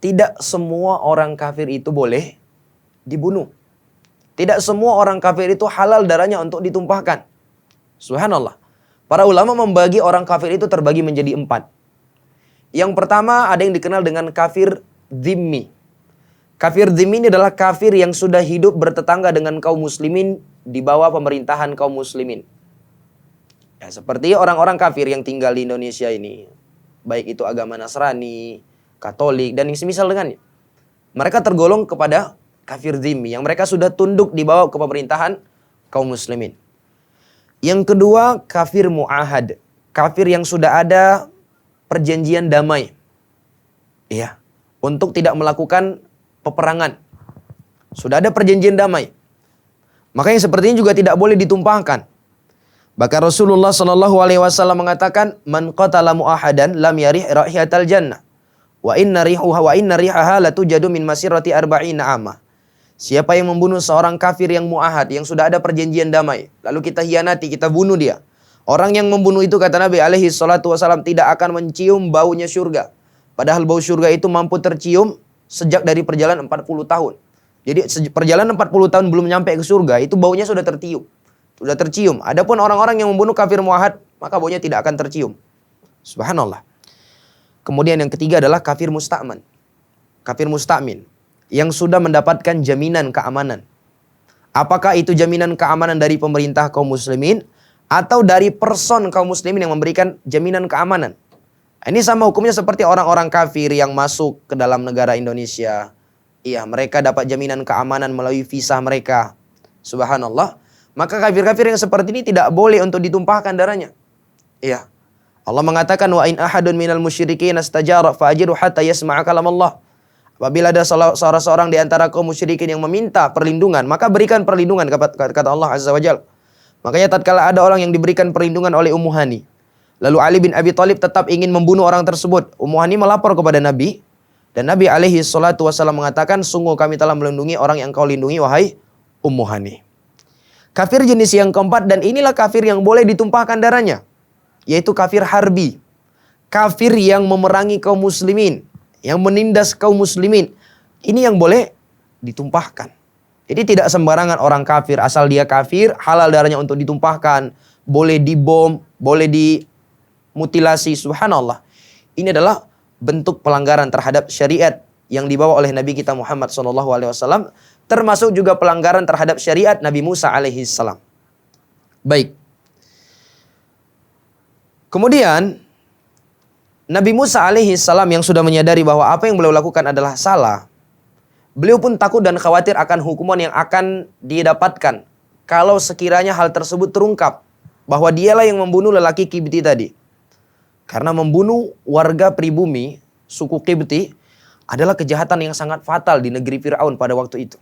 tidak semua orang kafir itu boleh dibunuh. Tidak semua orang kafir itu halal darahnya untuk ditumpahkan. Subhanallah. Para ulama membagi orang kafir itu terbagi menjadi 4. Yang pertama ada yang dikenal dengan kafir dhimmi. Kafir dhimmi ini adalah kafir yang sudah hidup bertetangga dengan kaum muslimin di bawah pemerintahan kaum muslimin. Ya, seperti orang-orang kafir yang tinggal di Indonesia ini. Baik itu agama Nasrani, Katolik, dan yang semisal dengannya. Mereka tergolong kepada kafir dhimmi, yang mereka sudah tunduk di bawah kepemerintahan kaum muslimin. Yang kedua, kafir mu'ahad. Kafir yang sudah ada perjanjian damai. Iya, untuk tidak melakukan peperangan. Sudah ada perjanjian damai. Maka yang seperti ini juga tidak boleh ditumpahkan. Bahkan Rasulullah SAW mengatakan, "Man qatala mu'ahadan lam yarih rahiyatal jannah. Wa inna rihaha latujadu min masirati arba'ina amah." Siapa yang membunuh seorang kafir yang mu'ahad, yang sudah ada perjanjian damai, lalu kita hianati, kita bunuh dia. Orang yang membunuh itu, kata Nabi alaihi salatu wasalam, tidak akan mencium baunya surga. Padahal bau surga itu mampu tercium sejak dari perjalanan 40 tahun. Jadi perjalanan 40 tahun belum nyampe ke surga, itu baunya sudah tertiup. Sudah tercium. Adapun orang-orang yang membunuh kafir mu'ahad, maka baunya tidak akan tercium. Subhanallah. Kemudian yang ketiga adalah kafir musta'man. Kafir musta'min. Yang sudah mendapatkan jaminan keamanan. Apakah itu jaminan keamanan dari pemerintah kaum muslimin atau dari person kaum muslimin yang memberikan jaminan keamanan? Ini sama hukumnya seperti orang-orang kafir yang masuk ke dalam negara Indonesia. Iya, mereka dapat jaminan keamanan melalui visa mereka. Subhanallah. Maka kafir-kafir yang seperti ini tidak boleh untuk ditumpahkan darahnya. Iya. Allah mengatakan, "Wa in ahadun minal musyrikin astajara fa'ajiru hatta yasma'a kalam Allah." Apabila ada seorang di antara kaum musyrikin yang meminta perlindungan, maka berikan perlindungan, kata Allah Azza wa Jalla. Makanya tatkala ada orang yang diberikan perlindungan oleh Ummu Hani, lalu Ali bin Abi Thalib tetap ingin membunuh orang tersebut, Ummu Hani melapor kepada Nabi, dan Nabi alaihi salatu wasallam mengatakan, "Sungguh kami telah melindungi orang yang kau lindungi, wahai Ummu Hani." Kafir jenis yang keempat, dan inilah kafir yang boleh ditumpahkan darahnya, yaitu kafir harbi. Kafir yang memerangi kaum muslimin, yang menindas kaum muslimin. Ini yang boleh ditumpahkan. Jadi tidak sembarangan orang kafir, asal dia kafir, halal darahnya untuk ditumpahkan. Boleh dibom, boleh dimutilasi, subhanallah. Ini adalah bentuk pelanggaran terhadap syariat yang dibawa oleh Nabi kita Muhammad SAW. Termasuk juga pelanggaran terhadap syariat Nabi Musa alaihissalam. Baik. Kemudian Nabi Musa alaihissalam yang sudah menyadari bahwa apa yang beliau lakukan adalah salah, beliau pun takut dan khawatir akan hukuman yang akan didapatkan kalau sekiranya hal tersebut terungkap bahwa dialah yang membunuh lelaki Kibti tadi. Karena membunuh warga pribumi suku Kibti adalah kejahatan yang sangat fatal di negeri Fir'aun pada waktu itu.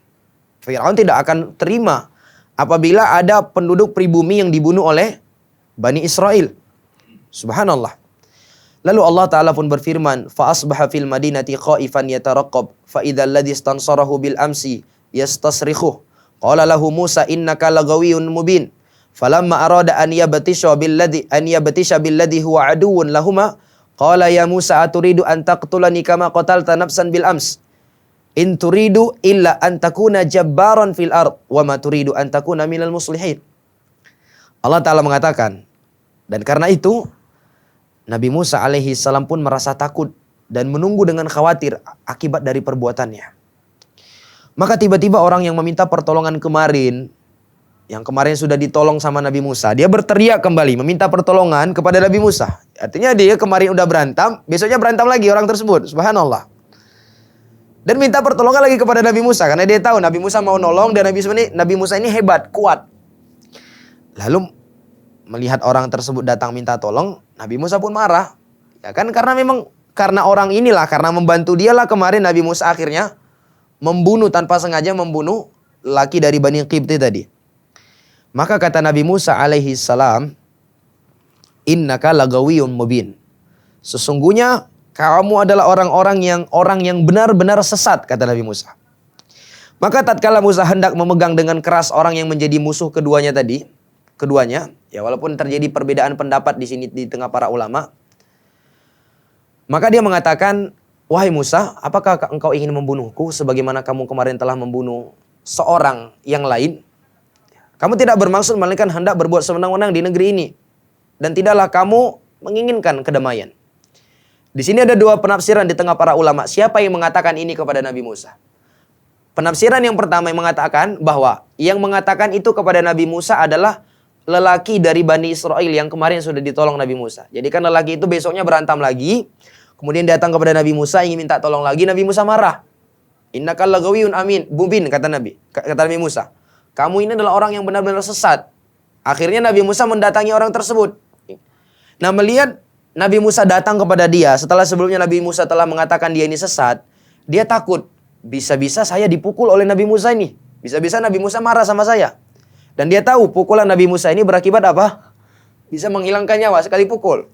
Fir'aun tidak akan terima apabila ada penduduk pribumi yang dibunuh oleh Bani Israel. Subhanallah. Lalu Allah Ta'ala pun berfirman, "Fa'asbaha fil madinati khaifan yataraqqab, fa'idha alladhi istansarahu bil amsi yastasrikhuh. Qala lahu Musa innaka lagawiyyun mubin. Falamma arada an yabtisha billadhi huwa aduwwun lahuma, qala ya Musa aturidu an taqtulani kama qatalta nafsan bil ams. In turidu illa an takuna jabbaran fil ard, wa ma turidu an takuna minal muslihin." Allah Ta'ala mengatakan, dan karena itu Nabi Musa alaihi salam pun merasa takut dan menunggu dengan khawatir akibat dari perbuatannya. Maka tiba-tiba orang yang meminta pertolongan kemarin, yang kemarin sudah ditolong sama Nabi Musa, dia berteriak kembali meminta pertolongan kepada Nabi Musa. Artinya dia kemarin udah berantem, besoknya berantem lagi orang tersebut. Subhanallah. Dan minta pertolongan lagi kepada Nabi Musa karena dia tahu Nabi Musa mau nolong dan Nabi Musa ini hebat, kuat. Lalu melihat orang tersebut datang minta tolong, Nabi Musa pun marah. Ya kan, karena orang inilah, karena membantu dialah kemarin Nabi Musa akhirnya tanpa sengaja membunuh laki dari Bani Qibti tadi. Maka kata Nabi Musa alaihi salam, "Innaka lagawiyyun mubin." Sesungguhnya kamu adalah orang yang benar-benar sesat, kata Nabi Musa. Maka tatkala Musa hendak memegang dengan keras orang yang menjadi musuh keduanya, ya walaupun terjadi perbedaan pendapat di sini di tengah para ulama, maka dia mengatakan, wahai Musa, apakah engkau ingin membunuhku sebagaimana kamu kemarin telah membunuh seorang yang lain? Kamu tidak bermaksud melainkan hendak berbuat sewenang-wenang di negeri ini, dan tidaklah kamu menginginkan kedamaian. Di sini ada dua penafsiran di tengah para ulama. Siapa yang mengatakan ini kepada Nabi Musa? Penafsiran yang pertama yang mengatakan bahwa yang mengatakan itu kepada Nabi Musa adalah lelaki dari Bani Israel yang kemarin sudah ditolong Nabi Musa. Jadi kan lelaki itu besoknya berantam lagi. Kemudian datang kepada Nabi Musa ingin minta tolong lagi. Nabi Musa marah. Innaka lagawiyyun amin. Mubin, kata Nabi Musa. Kamu ini adalah orang yang benar-benar sesat. Akhirnya Nabi Musa mendatangi orang tersebut. Nah, melihat Nabi Musa datang kepada dia setelah sebelumnya Nabi Musa telah mengatakan dia ini sesat, dia takut. Bisa-bisa saya dipukul oleh Nabi Musa ini. Bisa-bisa Nabi Musa marah sama saya. Dan dia tahu pukulan Nabi Musa ini berakibat apa? Bisa menghilangkan nyawa sekali pukul.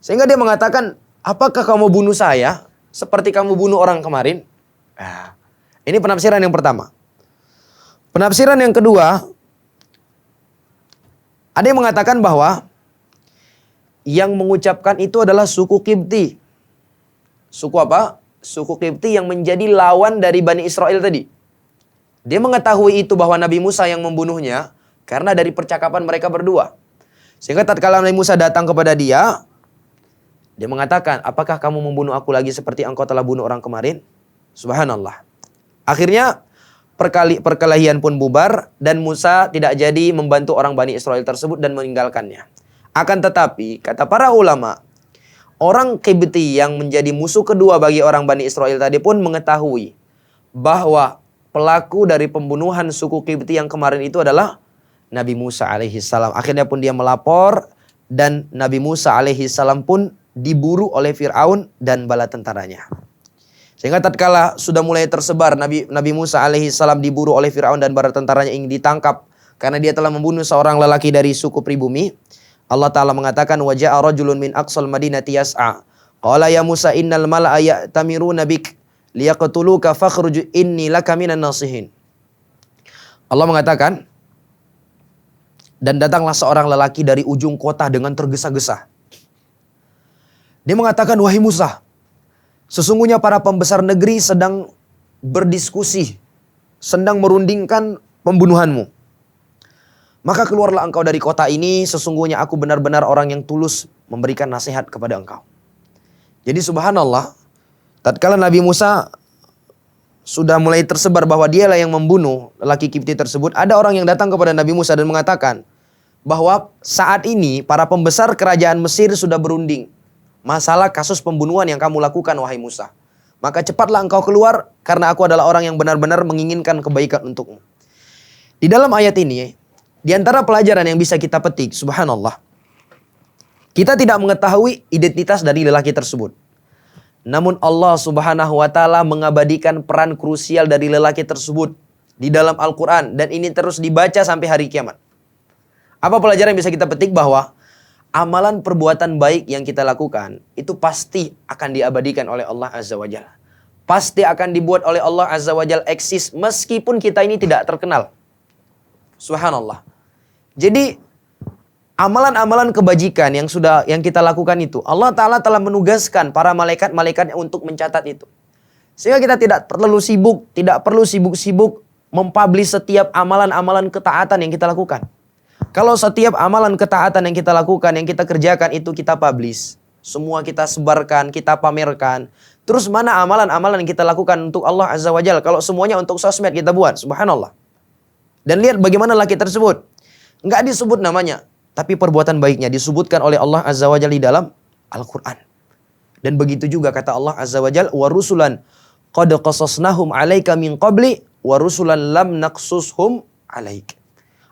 Sehingga dia mengatakan, apakah kamu bunuh saya seperti kamu bunuh orang kemarin? Nah, ini penafsiran yang pertama. Penafsiran yang kedua, ada yang mengatakan bahwa yang mengucapkan itu adalah suku Qibti. Suku apa? Suku Qibti yang menjadi lawan dari Bani Israel tadi. Dia mengetahui itu bahwa Nabi Musa yang membunuhnya karena dari percakapan mereka berdua. Sehingga tatkala Nabi Musa datang kepada dia mengatakan, apakah kamu membunuh aku lagi seperti engkau telah bunuh orang kemarin? Subhanallah. Akhirnya perkelahian pun bubar dan Musa tidak jadi membantu orang Bani Israel tersebut dan meninggalkannya. Akan tetapi, kata para ulama, orang Qibti yang menjadi musuh kedua bagi orang Bani Israel tadi pun mengetahui bahwa pelaku dari pembunuhan suku Qibti yang kemarin itu adalah Nabi Musa alaihissalam. Akhirnya pun dia melapor dan Nabi Musa alaihissalam pun diburu oleh Fir'aun dan bala tentaranya. Sehingga tatkala sudah mulai tersebar Nabi Musa alaihissalam diburu oleh Fir'aun dan bala tentaranya ingin ditangkap karena dia telah membunuh seorang lelaki dari suku pribumi. Allah Ta'ala mengatakan, waja'a rajulun min aqsal madinati yas'a. Qala ya Musa innal mala'a ya'tamiruna bik liyaqtuluka fakhruj inni laka minan nasihin. Allah mengatakan, dan datanglah seorang lelaki dari ujung kota dengan tergesa-gesa. Dia mengatakan, wahai Musa, sesungguhnya para pembesar negeri sedang berdiskusi, sedang merundingkan pembunuhanmu. Maka keluarlah engkau dari kota ini, sesungguhnya aku benar-benar orang yang tulus memberikan nasihat kepada engkau. Jadi subhanallah, tatkala Nabi Musa sudah mulai tersebar bahwa dialah yang membunuh lelaki Qibti tersebut, ada orang yang datang kepada Nabi Musa dan mengatakan bahwa saat ini para pembesar kerajaan Mesir sudah berunding masalah kasus pembunuhan yang kamu lakukan, wahai Musa. Maka cepatlah engkau keluar karena aku adalah orang yang benar-benar menginginkan kebaikan untukmu. Di dalam ayat ini, di antara pelajaran yang bisa kita petik, subhanallah, kita tidak mengetahui identitas dari lelaki tersebut. Namun Allah subhanahu wa ta'ala mengabadikan peran krusial dari lelaki tersebut di dalam Al-Quran. Dan ini terus dibaca sampai hari kiamat. Apa pelajaran yang bisa kita petik? Bahwa amalan perbuatan baik yang kita lakukan itu pasti akan diabadikan oleh Allah Azza wa Jalla. Pasti akan dibuat oleh Allah Azza wa Jalla eksis meskipun kita ini tidak terkenal. Subhanallah. Jadi amalan-amalan kebajikan yang kita lakukan itu, Allah Ta'ala telah menugaskan para malaikat-malaikatnya untuk mencatat itu. Sehingga kita tidak perlu sibuk mempublish setiap amalan-amalan ketaatan yang kita lakukan. Kalau setiap amalan ketaatan yang kita lakukan, yang kita kerjakan itu kita publish, semua kita sebarkan, kita pamerkan. Terus mana amalan-amalan yang kita lakukan untuk Allah Azza wa Jalla? Kalau semuanya untuk sosmed kita buat, subhanallah. Dan lihat bagaimana laki tersebut. Enggak disebut namanya, tapi perbuatan baiknya disebutkan oleh Allah Azza wa Jalla di dalam Al-Quran. Dan begitu juga kata Allah Azza wa Jalla, wa rusulan qad qasasnahum 'alaika min qabli wa rusulan lam naqsushum 'alaik.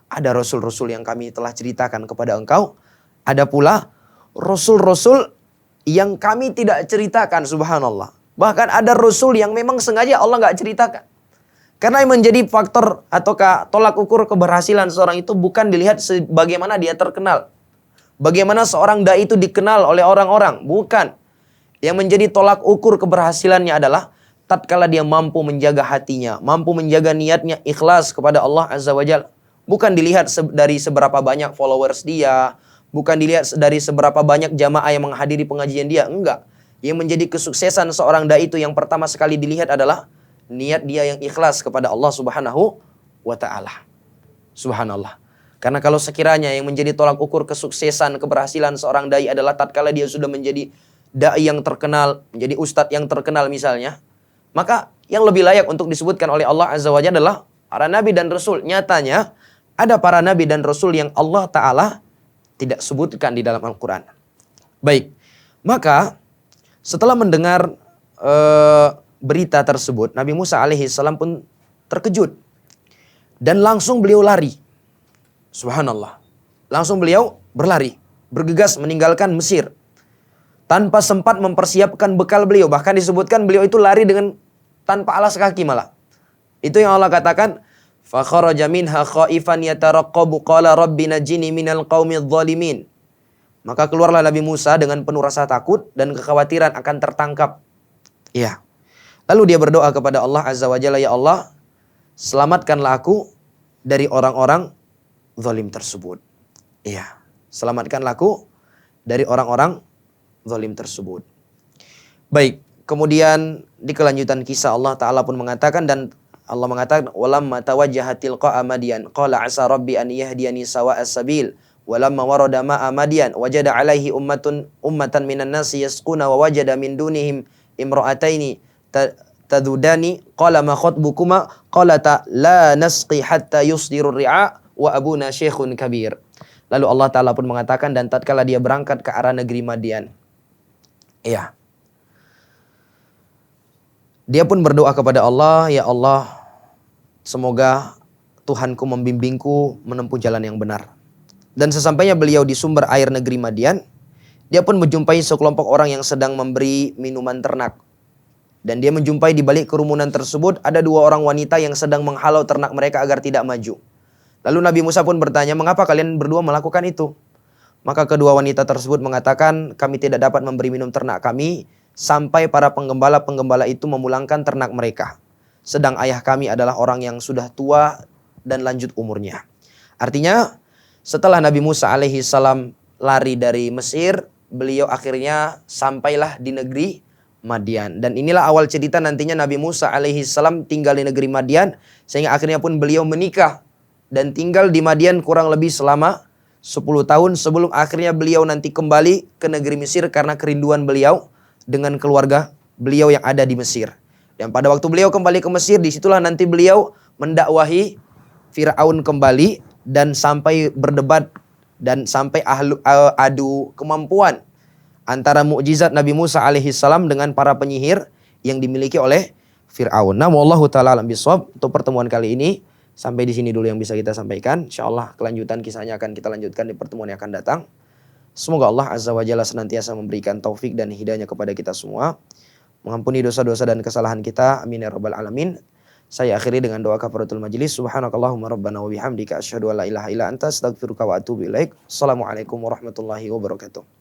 Ada rasul-rasul yang kami telah ceritakan kepada engkau, ada pula rasul-rasul yang kami tidak ceritakan, subhanallah. Bahkan ada rasul yang memang sengaja Allah enggak ceritakan. Karena yang menjadi faktor ataukah tolak ukur keberhasilan seorang itu bukan dilihat bagaimana dia terkenal. Bagaimana seorang dai itu dikenal oleh orang-orang. Bukan. Yang menjadi tolak ukur keberhasilannya adalah tatkala dia mampu menjaga hatinya, mampu menjaga niatnya ikhlas kepada Allah Azza wa Jalla. Bukan dilihat dari seberapa banyak followers dia, bukan dilihat dari seberapa banyak jamaah yang menghadiri pengajian dia, enggak. Yang menjadi kesuksesan seorang dai itu yang pertama sekali dilihat adalah niat dia yang ikhlas kepada Allah Subhanahu wa taala. Subhanallah. Karena kalau sekiranya yang menjadi tolak ukur kesuksesan, keberhasilan seorang dai adalah tatkala dia sudah menjadi dai yang terkenal, menjadi ustadz yang terkenal misalnya, maka yang lebih layak untuk disebutkan oleh Allah Azza wa Jalla adalah para nabi dan rasul. Nyatanya ada para nabi dan rasul yang Allah Ta'ala tidak sebutkan di dalam Al-Quran. Baik, maka setelah mendengar berita tersebut, Nabi Musa alaihissalam pun terkejut. Dan langsung beliau lari. Subhanallah. Langsung beliau berlari, bergegas meninggalkan Mesir. Tanpa sempat mempersiapkan bekal beliau. Bahkan disebutkan beliau itu lari dengan tanpa alas kaki malah. Itu yang Allah katakan, فَخَرَجَ مِنْهَا خَائِفًا يَتَرَقَّبُ قَالَ رَبِّ نَجِّنِي مِنَ الْقَوْمِ الظَّالِمِينَ. Maka keluarlah Nabi Musa dengan penuh rasa takut dan kekhawatiran akan tertangkap. Ya. Lalu dia berdoa kepada Allah Azza wa Jalla, ya Allah, selamatkanlah aku dari orang-orang zalim tersebut. Iya. Selamatkanlah aku dari orang-orang zalim tersebut. Baik, kemudian di kelanjutan kisah Allah Ta'ala pun mengatakan, dan Allah mengatakan, walamma tawajjaha tilqa'a Madyan qala asa rabbi an yahdiyani sawa'as sabil walamma warada ma'a Madyan wajada alaihi ummatan minan nasi yasquna wa wajada min dunihim imra'ataini tadudani qala ma khatbukuma qalata la nasqi hatta yusdirur ri'a wa abuna syekhun kabir. Lalu Allah Ta'ala pun mengatakan, dan tatkala dia berangkat ke arah negeri Madian, iya, dia pun berdoa kepada Allah, ya Allah, semoga Tuhanku membimbingku menempuh jalan yang benar. Dan sesampainya beliau di sumber air negeri Madian, dia pun menjumpai sekelompok orang yang sedang memberi minuman ternak. Dan dia menjumpai di balik kerumunan tersebut ada dua orang wanita yang sedang menghalau ternak mereka agar tidak maju. Lalu Nabi Musa pun bertanya, mengapa kalian berdua melakukan itu? Maka kedua wanita tersebut mengatakan, kami tidak dapat memberi minum ternak kami sampai para penggembala-penggembala itu memulangkan ternak mereka. Sedang ayah kami adalah orang yang sudah tua dan lanjut umurnya. Artinya setelah Nabi Musa alaihi salam lari dari Mesir, beliau akhirnya sampailah di negeri Madian. Dan inilah awal cerita nantinya Nabi Musa alaihi salam tinggal di negeri Madian, sehingga akhirnya pun beliau menikah dan tinggal di Madian kurang lebih selama 10 tahun sebelum akhirnya beliau nanti kembali ke negeri Mesir karena kerinduan beliau dengan keluarga beliau yang ada di Mesir. Dan pada waktu beliau kembali ke Mesir, disitulah nanti beliau mendakwahi Fir'aun kembali dan sampai berdebat dan sampai adu kemampuan antara mukjizat Nabi Musa alaihi salam dengan para penyihir yang dimiliki oleh Fir'aun. Nah, wallahu ta'ala alam bisawab. Untuk pertemuan kali ini sampai di sini dulu yang bisa kita sampaikan. Insyaallah kelanjutan kisahnya akan kita lanjutkan di pertemuan yang akan datang. Semoga Allah Azza wa Jalla senantiasa memberikan taufik dan hidayahnya kepada kita semua, mengampuni dosa-dosa dan kesalahan kita. Amin ya rabbal alamin. Saya akhiri dengan doa kafaratul majlis. Subhanakallahumma rabbana wa bihamdika asyhadu an la ilaha illa anta astaghfiruka wa atubu ilaik. Assalamualaikum warahmatullahi wabarakatuh.